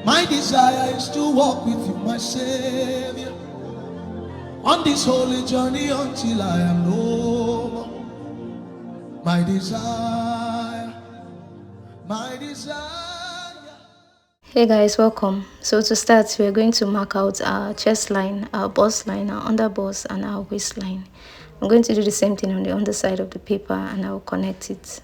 My desire is to walk with you, my Savior, on this holy journey until I am no more. My desire, my desire. Hey guys, welcome. So to start, we're going to mark out our chest line, our bust line, our underbust, and our waistline. I'm going to do the same thing on the underside of the paper and I'll connect it.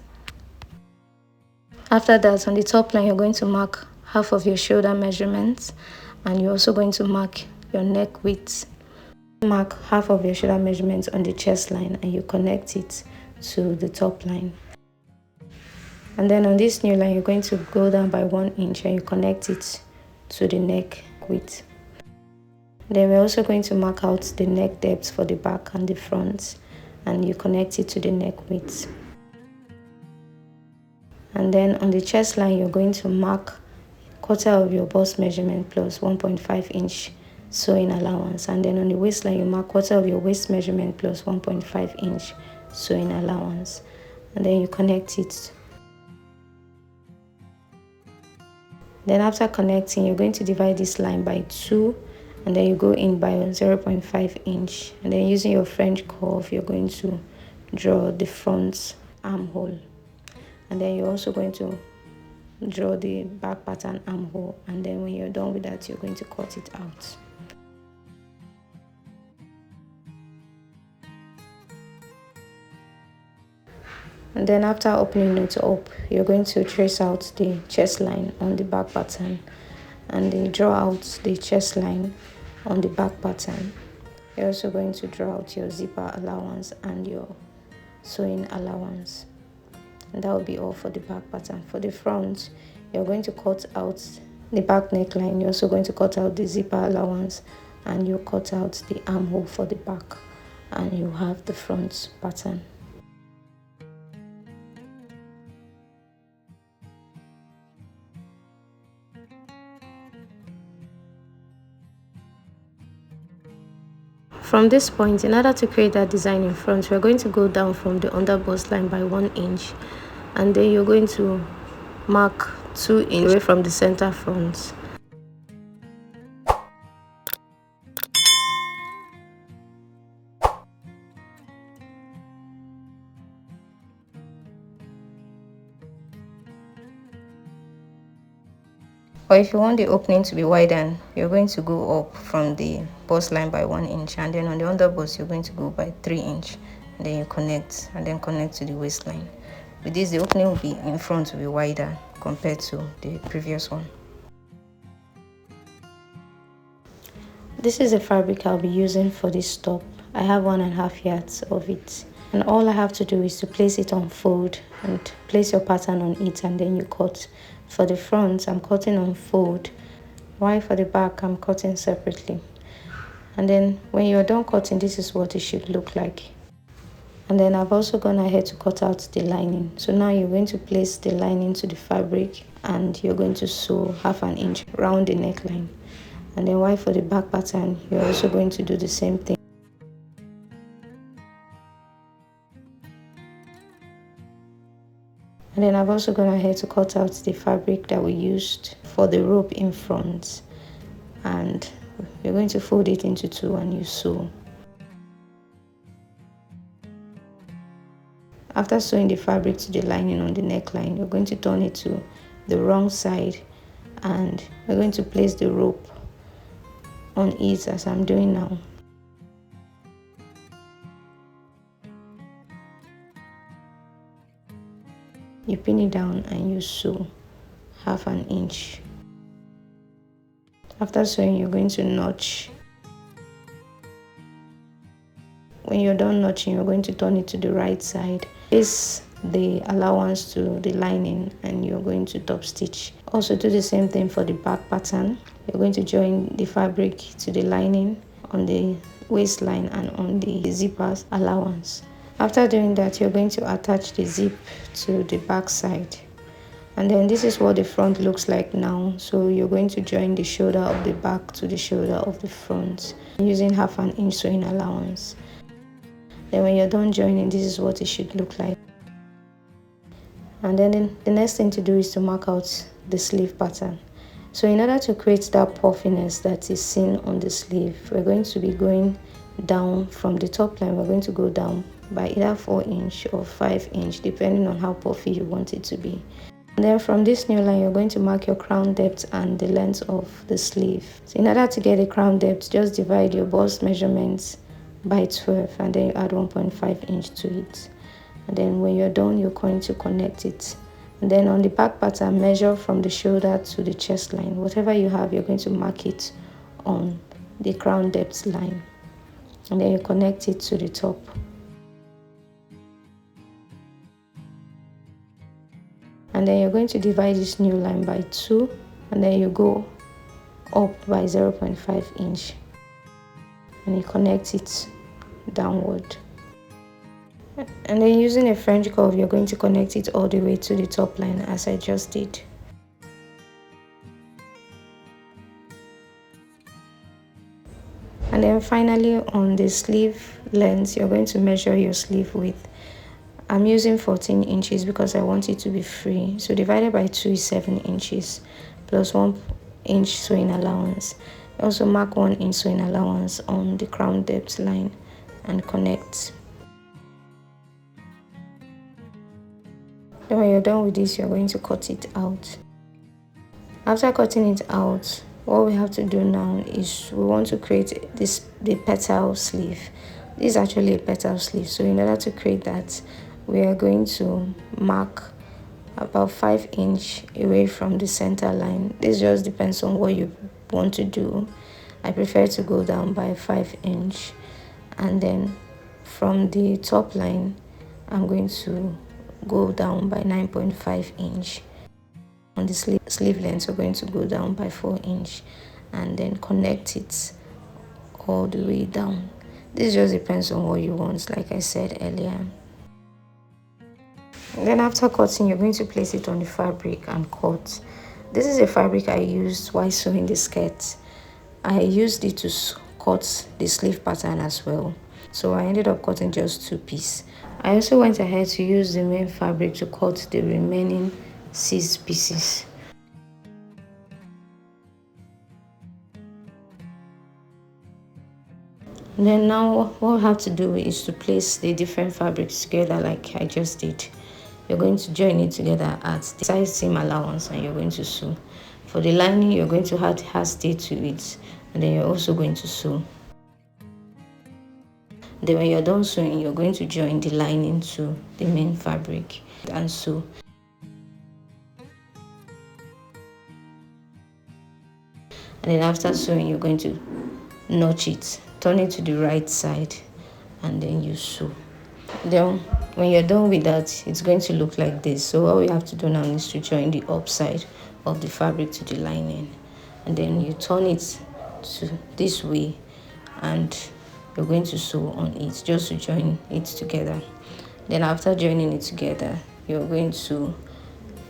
After that, on the top line, you're going to mark half of your shoulder measurements and you're also going to mark your neck width. Mark half of your shoulder measurements on the chest line and you connect it to the top line. And then on this new line, you're going to go down by 1 inch and you connect it to the neck width. Then we're also going to mark out the neck depth for the back and the front and you connect it to the neck width. And then on the chest line, you're going to mark quarter of your bust measurement plus 1.5 inch sewing allowance. And then on the waistline, you mark quarter of your waist measurement plus 1.5 inch sewing allowance. And then you connect it. Then after connecting, you're going to divide this line by 2 and then you go in by 0.5 inch. And then using your French curve, you're going to draw the front armhole. And then you're also going to draw the back pattern armhole. And then when you're done with that, you're going to cut it out. And then after opening it up, you're going to trace out the chest line on the back pattern and then draw out the chest line on the back pattern. You're also going to draw out your zipper allowance and your sewing allowance. And that will be all for the back pattern. For the front, you're going to cut out the back neckline. You're also going to cut out the zipper allowance and you cut out the armhole for the back and you have the front pattern. From this point, in order to create that design in front, we're going to go down from the underbust line by 1 inch and then you're going to mark 2 inches away from the center front. Or if you want the opening to be wider, you're going to go up from the bust line by 1 inch and then on the underbust you're going to go by 3 inch and then you connect and then connect to the waistline. With this, the opening will be in front will be wider compared to the previous one. This is the fabric I'll be using for this top. I have 1.5 yards of it. And all I have to do is to place it on fold and place your pattern on it and then you cut. For the front, I'm cutting on fold, while for the back, I'm cutting separately. And then when you're done cutting, this is what it should look like. And then I've also gone ahead to cut out the lining. So now you're going to place the lining to the fabric and you're going to sew 1/2 inch around the neckline. And then while for the back pattern, you're also going to do the same thing. And then I've also gone ahead to cut out the fabric that we used for the rope in front. And you're going to fold it into 2 and you sew. After sewing the fabric to the lining on the neckline, you're going to turn it to the wrong side and we're going to place the rope on it as I'm doing now. You pin it down and you sew 1/2 inch. After sewing, you're going to notch. When you're done notching, you're going to turn it to the right side. Place the allowance to the lining and you're going to top stitch. Also do the same thing for the back pattern. You're going to join the fabric to the lining on the waistline and on the zippers allowance. After doing that, you're going to attach the zip to the back side. And then this is what the front looks like now. So you're going to join the shoulder of the back to the shoulder of the front using 1/2 inch sewing allowance. Then when you're done joining, this is what it should look like. And then the next thing to do is to mark out the sleeve pattern. So in order to create that puffiness that is seen on the sleeve, we're going to be going down from the top line. We're going to go down by either 4 inch or 5 inch, depending on how puffy you want it to be. And then from this new line, you're going to mark your crown depth and the length of the sleeve. So in order to get a crown depth, just divide your bust measurements by 12 and then you add 1.5 inch to it. And then when you're done, you're going to connect it. And then on the back pattern, measure from the shoulder to the chest line. Whatever you have, you're going to mark it on the crown depth line. And then you connect it to the top. And then you're going to divide this new line by 2 and then you go up by 0.5 inch and you connect it downward. And then using a French curve, you're going to connect it all the way to the top line as I just did. And then finally on the sleeve length, you're going to measure your sleeve width. I'm using 14 inches because I want it to be free. So divided by 2 is 7 inches plus 1 inch sewing allowance. Also mark 1 inch sewing allowance on the crown depth line and connect. Then when you're done with this, you're going to cut it out. After cutting it out, what we have to do now is we want to create the petal sleeve. This is actually a petal sleeve. So in order to create that, we are going to mark about 5 inch away from the center line. This just depends on what you want to do. I prefer to go down by 5 inch, and then from the top line I'm going to go down by 9.5 inch. On the sleeve length we're going to go down by 4 inch and then connect it all the way down. This just depends on what you want, like I said earlier. Then after cutting, you're going to place it on the fabric and cut. This is a fabric I used while sewing the skirt. I used it to cut the sleeve pattern as well. So I ended up cutting just 2 pieces. I also went ahead to use the main fabric to cut the remaining 6 pieces. And then now what we have to do is to place the different fabrics together like I just did. You're going to join it together at the side seam allowance and you're going to sew. For the lining, you're going to add hair stay to it and then you're also going to sew. Then when you're done sewing, you're going to join the lining to the main fabric and sew. And then after sewing, you're going to notch it, turn it to the right side, and then you sew. Then when you're done with that, it's going to look like this. So all we have to do now is to join the upside of the fabric to the lining, and then you turn it to this way and you're going to sew on it just to join it together. Then after joining it together, you're going to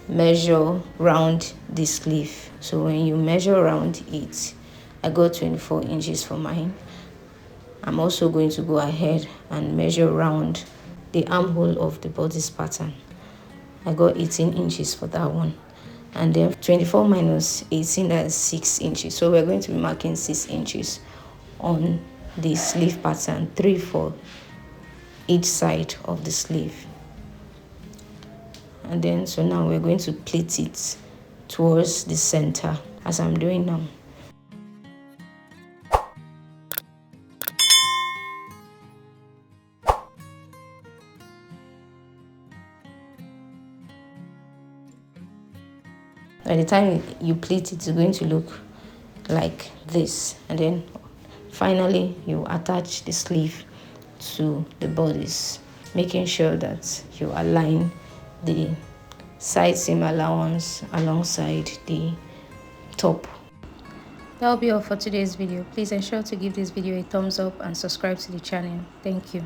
measure round the sleeve. So when you measure around it, I got 24 inches for mine. I'm also going to go ahead and measure around the armhole of the bodice pattern. I got 18 inches for that one. And then 24 minus 18, that's 6 inches. So we're going to be marking 6 inches on the sleeve pattern, 3 for each side of the sleeve. And then so now we're going to pleat it towards the center as I'm doing now. By the time you pleat it, it's going to look like this. And then finally you attach the sleeve to the bodice, making sure that you align the side seam allowance alongside the top. That will be all for today's video. Please ensure to give this video a thumbs up and subscribe to the channel. Thank you.